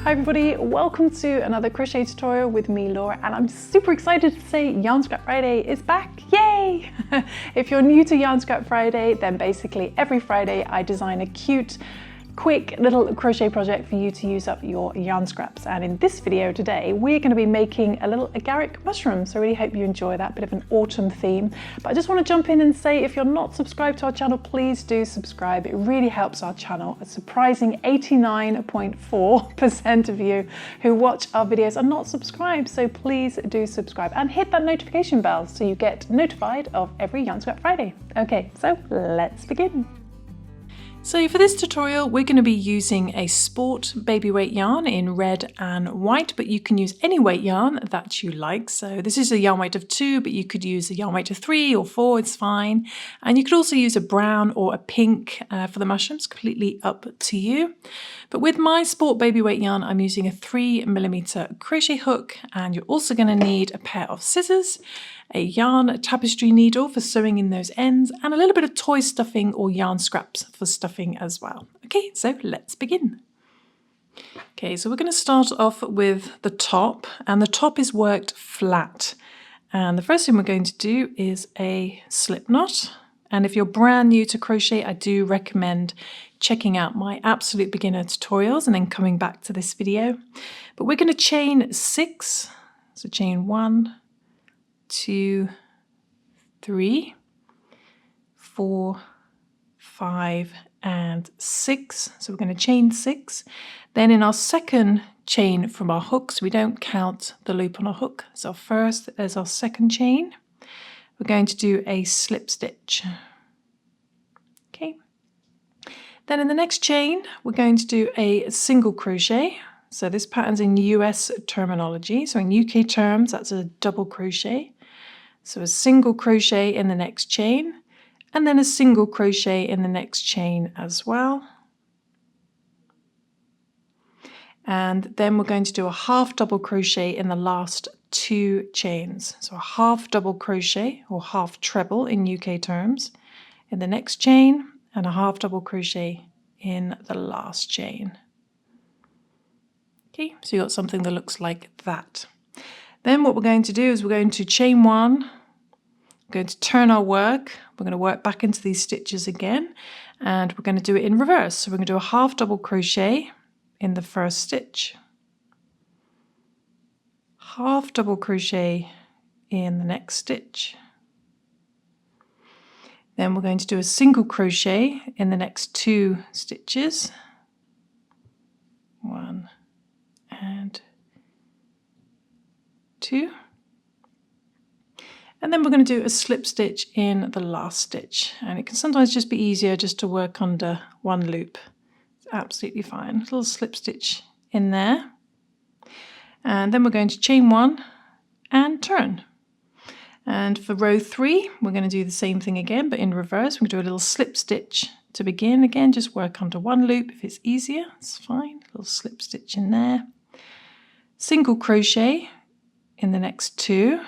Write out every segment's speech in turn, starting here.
Hi everybody, welcome to another crochet tutorial with me, Laura, and I'm super excited to say Yarn Scrap Friday is back, yay! If you're new to Yarn Scrap Friday, then basically every Friday I design a cute, quick little crochet project for you to use up your yarn scraps. And in this video today, we're going to be making a little agaric mushroom. So I really hope you enjoy that, bit of an autumn theme. But I just want to jump in and say, if you're not subscribed to our channel, please do subscribe. It really helps our channel. A surprising 89.4% of you who watch our videos are not subscribed. So please do subscribe and hit that notification bell so you get notified of every Yarn Scrap Friday. Okay, so let's begin. So for this tutorial, we're going to be using a sport baby weight yarn in red and white, but you can use any weight yarn that you like. So this is a yarn weight of 2, but you could use a yarn weight of 3 or 4, it's fine. And you could also use a brown or a pink for the mushrooms, completely up to you. But with my sport baby weight yarn, I'm using a 3mm crochet hook, and you're also going to need a pair of scissors, a yarn tapestry needle for sewing in those ends, and a little bit of toy stuffing or yarn scraps for stuffing as well. Okay, so let's begin. Okay, so we're going to start off with the top, and the top is worked flat. And the first thing we're going to do is a slip knot. And if you're brand new to crochet, I do recommend checking out my absolute beginner tutorials and then coming back to this video. But we're going to chain 6, so chain 1, 2, 3, 4, 5, and 6. So we're going to chain 6. Then in our second chain from our hook, so we don't count the loop on our hook. So first, there's our second chain. We're going to do a slip stitch. Okay. Then in the next chain, we're going to do a single crochet. So this pattern's in US terminology. So in UK terms, that's a double crochet. So a single crochet in the next chain, and then a single crochet in the next chain as well. And then we're going to do a half double crochet in the last 2 chains. So a half double crochet or half treble in UK terms in the next chain, and a half double crochet in the last chain. Okay, so you got something that looks like that. Then what we're going to do is we're going to chain 1, we're going to turn our work, we're going to work back into these stitches again, and we're going to do it in reverse. So we're going to do a half double crochet in the first stitch, half double crochet in the next stitch. Then we're going to do a single crochet in the next 2 stitches, 1 and 2. And then we're going to do a slip stitch in the last stitch. And it can sometimes just be easier just to work under one loop. It's absolutely fine. A little slip stitch in there. And then we're going to chain 1 and turn. And for row 3, we're going to do the same thing again, but in reverse. We're going to do a little slip stitch to begin. Again, just work under one loop if it's easier. It's fine. A little slip stitch in there. Single crochet in the next 2.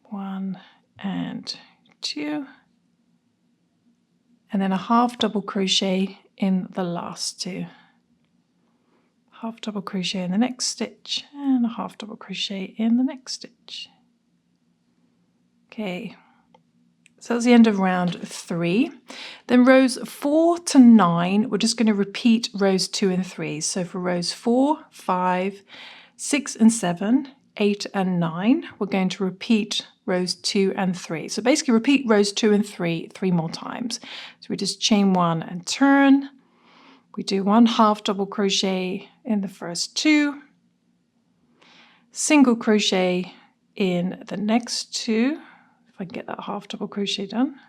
1 and 2. And then a half double crochet in the last 2. Half double crochet in the next stitch and a half double crochet in the next stitch. Okay, so that's the end of round 3. Then rows 4 to 9, we're just going to repeat rows 2 and 3. So for rows 4, 5, 6 and 7, 8 and 9, we're going to repeat rows 2 and 3. So basically repeat rows 2 and 3 more times. So we just chain 1 and turn. We do 1 half double crochet in the first 2, single crochet in the next 2. If I can get that half double crochet done.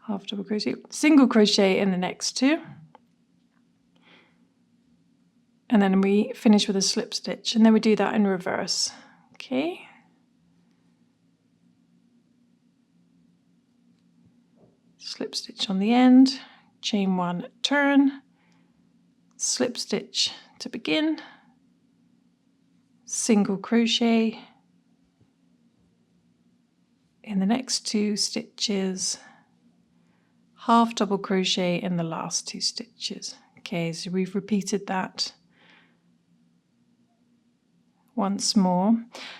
Half double crochet, single crochet in the next 2. And then we finish with a slip stitch, and then we do that in reverse. Okay. Slip stitch on the end, chain 1, turn, slip stitch to begin, single crochet in the next 2 stitches, half double crochet in the last 2 stitches. Okay, so we've repeated that once more.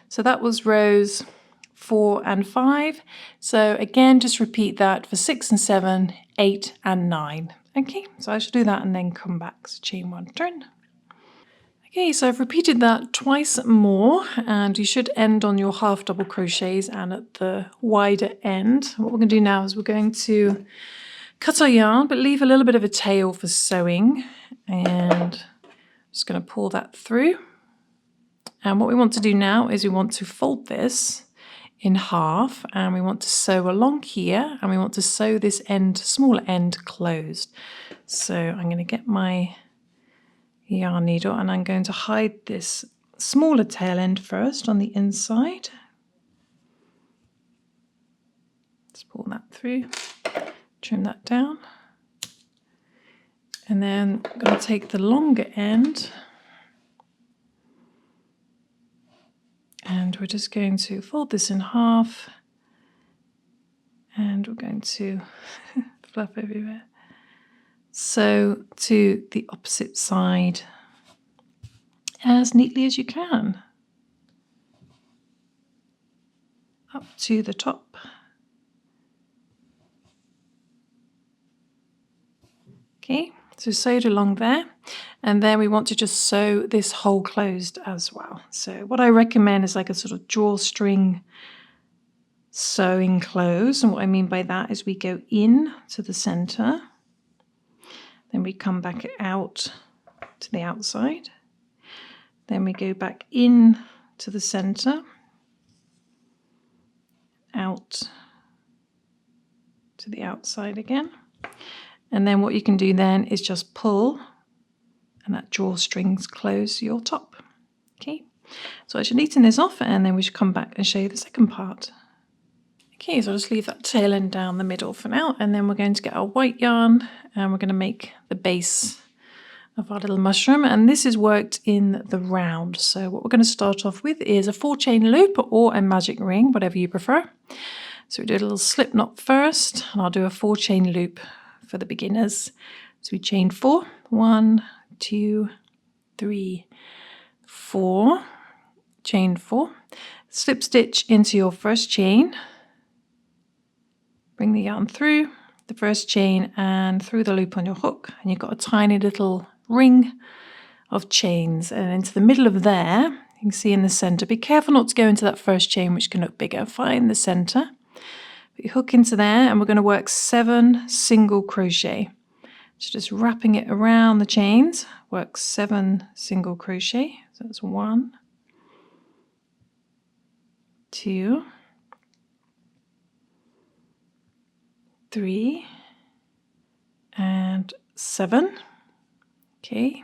So that was rows 4 and 5. So again, just repeat that for 6 and 7, 8 and 9. Okay, so I should do that and then come back. So chain 1, turn. Okay, so I've repeated that twice more, and you should end on your half double crochets and at the wider end. What we're going to do now is we're going to cut our yarn, but leave a little bit of a tail for sewing, and I'm just going to pull that through. And what we want to do now is we want to fold this in half, and we want to sew along here, and we want to sew this end, smaller end, closed. So I'm going to get my yarn needle and I'm going to hide this smaller tail end first on the inside. Let's pull that through, trim that down, and then I'm going to take the longer end and we're just going to fold this in half, and we're going to fluff everywhere. Sew to the opposite side as neatly as you can, up to the top. Okay, so sewed along there, and then we want to just sew this hole closed as well. So what I recommend is like a sort of drawstring sewing close, and what I mean by that is we go in to the center, then we come back out to the outside, then we go back in to the center, out to the outside again, and then what you can do then is just pull, and that drawstrings close your top. Okay, so I should neaten this off, and then we should come back and show you the second part. Okay, so I'll just leave that tail end down the middle for now, and then we're going to get our white yarn and we're going to make the base of our little mushroom, and this is worked in the round. So what we're going to start off with is a 4-chain loop or a magic ring, whatever you prefer. So we do a little slip knot first, and I'll do a 4-chain loop for the beginners. So we chain 4, 1, 2, 3, 4, chain 4, slip stitch into your first chain, bring the yarn through the first chain and through the loop on your hook, and you've got a tiny little ring of chains, and into the middle of there, you can see in the center, be careful not to go into that first chain which can look bigger, find the center, put your hook into there, and we're going to work 7 single crochet. So just wrapping it around the chains, work 7 single crochet. So that's 1, 2, 3, and 7. Okay,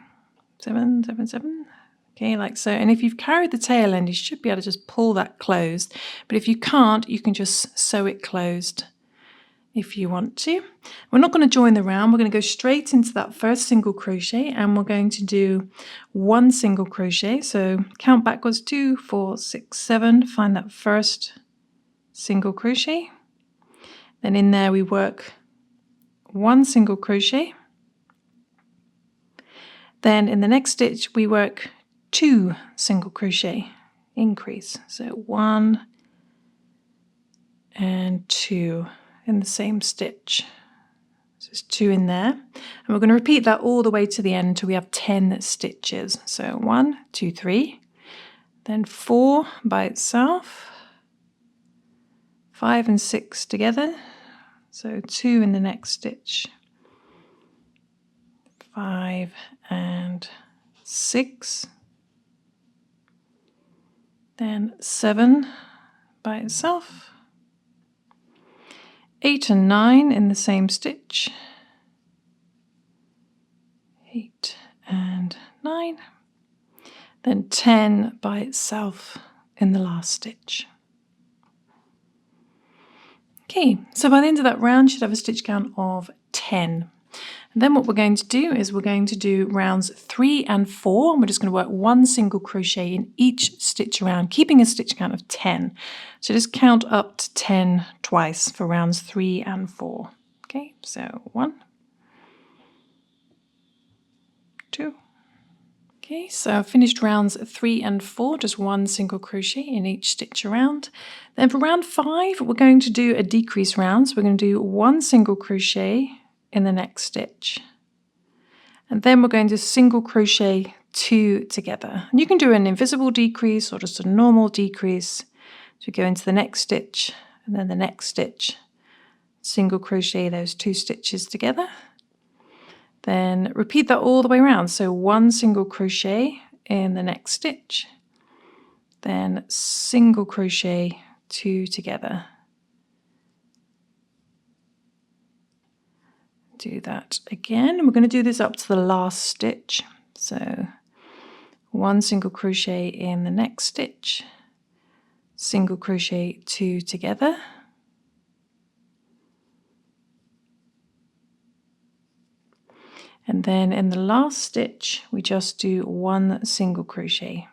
7, 7, 7. Okay, like so. And if you've carried the tail end, you should be able to just pull that closed. But if you can't, you can just sew it closed if you want to. We're not going to join the round. We're going to go straight into that first single crochet, and we're going to do 1 single crochet. So count backwards, 2, 4, 6, 7. Find that first single crochet. Then in there we work 1 single crochet. Then in the next stitch we work 2 single crochet, increase. So 1 and 2 in the same stitch. So there's 2 in there. And we're going to repeat that all the way to the end until we have 10 stitches. So 1, 2, 3, then 4 by itself, 5 and 6 together. So 2 in the next stitch, 5 and 6, then 7 by itself, 8 and 9 in the same stitch, 8 and 9, then 10 by itself in the last stitch. Okay, so by the end of that round, you should have a stitch count of 10. And then what we're going to do is we're going to do rounds 3 and 4, and we're just going to work 1 single crochet in each stitch around, keeping a stitch count of 10. So just count up to 10 twice for rounds 3 and 4. Okay, so 1, 2. Okay, so I've finished rounds 3 and 4, just 1 single crochet in each stitch around. Then for round 5, we're going to do a decrease round. So we're going to do 1 single crochet in the next stitch. And then we're going to single crochet 2 together. And you can do an invisible decrease or just a normal decrease. So we go into the next stitch and then the next stitch, single crochet those 2 stitches together. Then repeat that all the way around. So 1 single crochet in the next stitch, then single crochet 2 together. Do that again. We're going to do this up to the last stitch. So 1 single crochet in the next stitch, single crochet 2 together. And then in the last stitch, we just do 1 single crochet.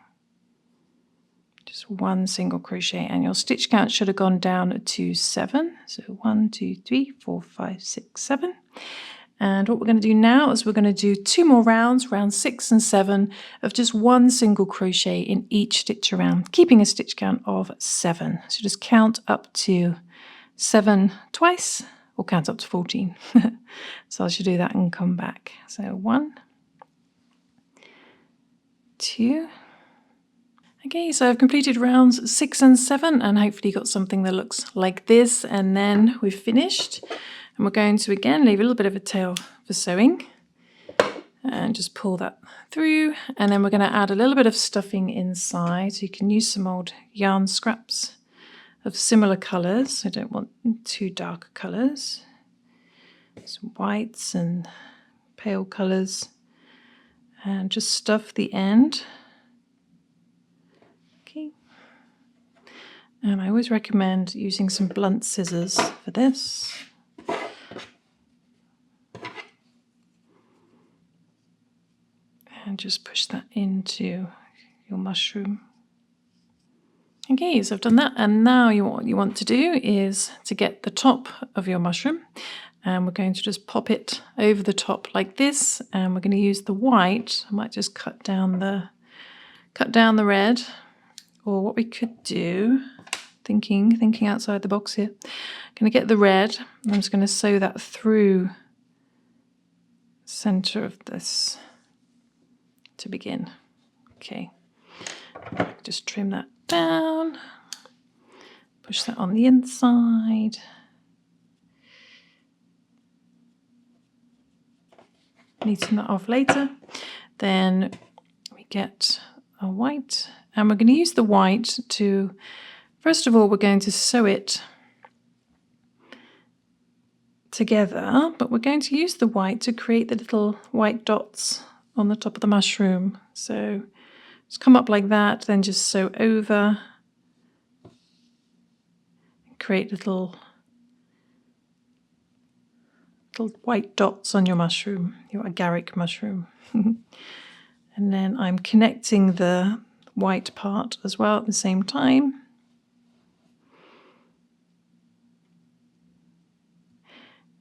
Just 1 single crochet, and your stitch count should have gone down to 7. So 1, 2, 3, 4, 5, 6, 7. And what we're going to do now is we're going to do 2 more rounds, round 6 and 7, of just 1 single crochet in each stitch around, keeping a stitch count of 7. So just count up to 7 twice, or count up to 14. So I should do that and come back. So 1, 2. Okay, so I've completed rounds 6 and 7 and hopefully got something that looks like this, and then we've finished. And we're going to again leave a little bit of a tail for sewing and just pull that through, and then we're going to add a little bit of stuffing inside. So you can use some old yarn scraps of similar colours. I don't want too dark colours. Some whites and pale colours, and just stuff the end. Okay. And I always recommend using some blunt scissors for this. And just push that into your mushroom. Okay, so I've done that, and now what you want to do is to get the top of your mushroom, and we're going to just pop it over the top like this, and we're going to use the white. I might just cut down the red, or what we could do, thinking outside the box here. I'm going to get the red, and I'm just going to sew that through the center of this to begin. Okay, just trim that down, push that on the inside. Neaten that off later. Then we get a white, and we're going to use the white to, first of all, we're going to sew it together, but we're going to use the white to create the little white dots on the top of the mushroom. So just come up like that, then just sew over, create little white dots on your mushroom, your agaric mushroom. And then I'm connecting the white part as well at the same time.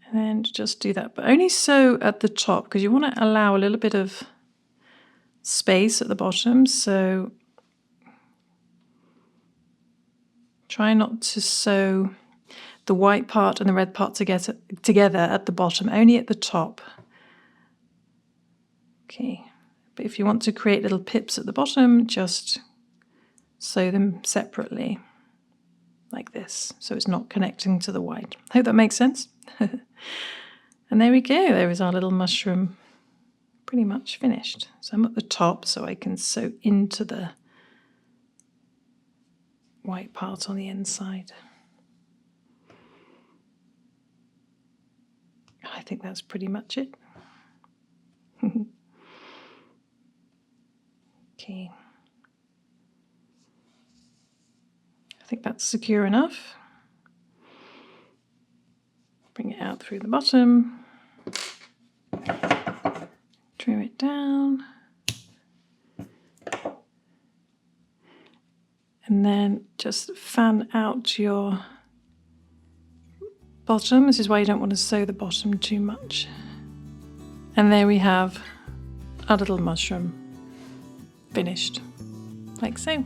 And then just do that, but only sew at the top, because you want to allow a little bit of space at the bottom. So try not to sew the white part and the red part together at the bottom, only at the top. Okay, but if you want to create little pips at the bottom, just sew them separately like this, so it's not connecting to the white. Hope that makes sense. And there we go, there is our little mushroom pretty much finished. So I'm at the top so I can sew into the white part on the inside. I think that's pretty much it. Okay. I think that's secure enough. Bring it out through the bottom. Trim it down. And then just fan out your bottom. This is why you don't want to sew the bottom too much. And there we have our little mushroom finished, like so.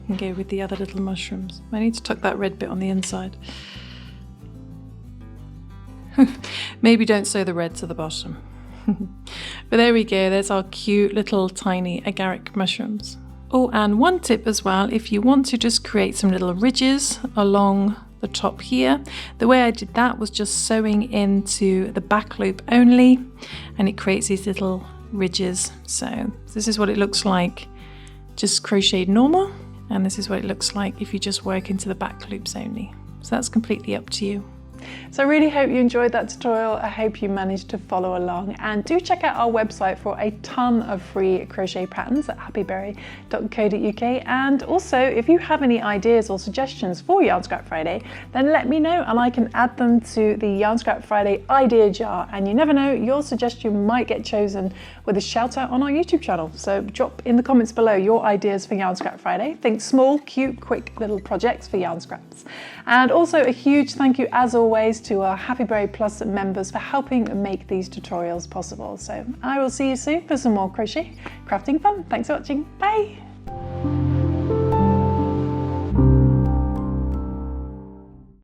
And go with the other little mushrooms. I need to tuck that red bit on the inside. Maybe don't sew the red to the bottom. But there we go, there's our cute little tiny agaric mushrooms. Oh, and one tip as well, if you want to just create some little ridges along the top here, the way I did that was just sewing into the back loop only, and it creates these little ridges. So this is what it looks like just crocheted normal, and this is what it looks like if you just work into the back loops only. So that's completely up to you. So I really hope you enjoyed that tutorial. I hope you managed to follow along, and do check out our website for a ton of free crochet patterns at happyberry.co.uk. And also, if you have any ideas or suggestions for Yarn Scrap Friday, then let me know and I can add them to the Yarn Scrap Friday idea jar. And you never know, your suggestion might get chosen with a shout out on our YouTube channel. So drop in the comments below your ideas for Yarn Scrap Friday. Think small, cute, quick little projects for yarn scraps. And also a huge thank you as always to our Happy Berry Plus members for helping make these tutorials possible. So I will see you soon for some more crochet crafting fun. Thanks for watching. Bye.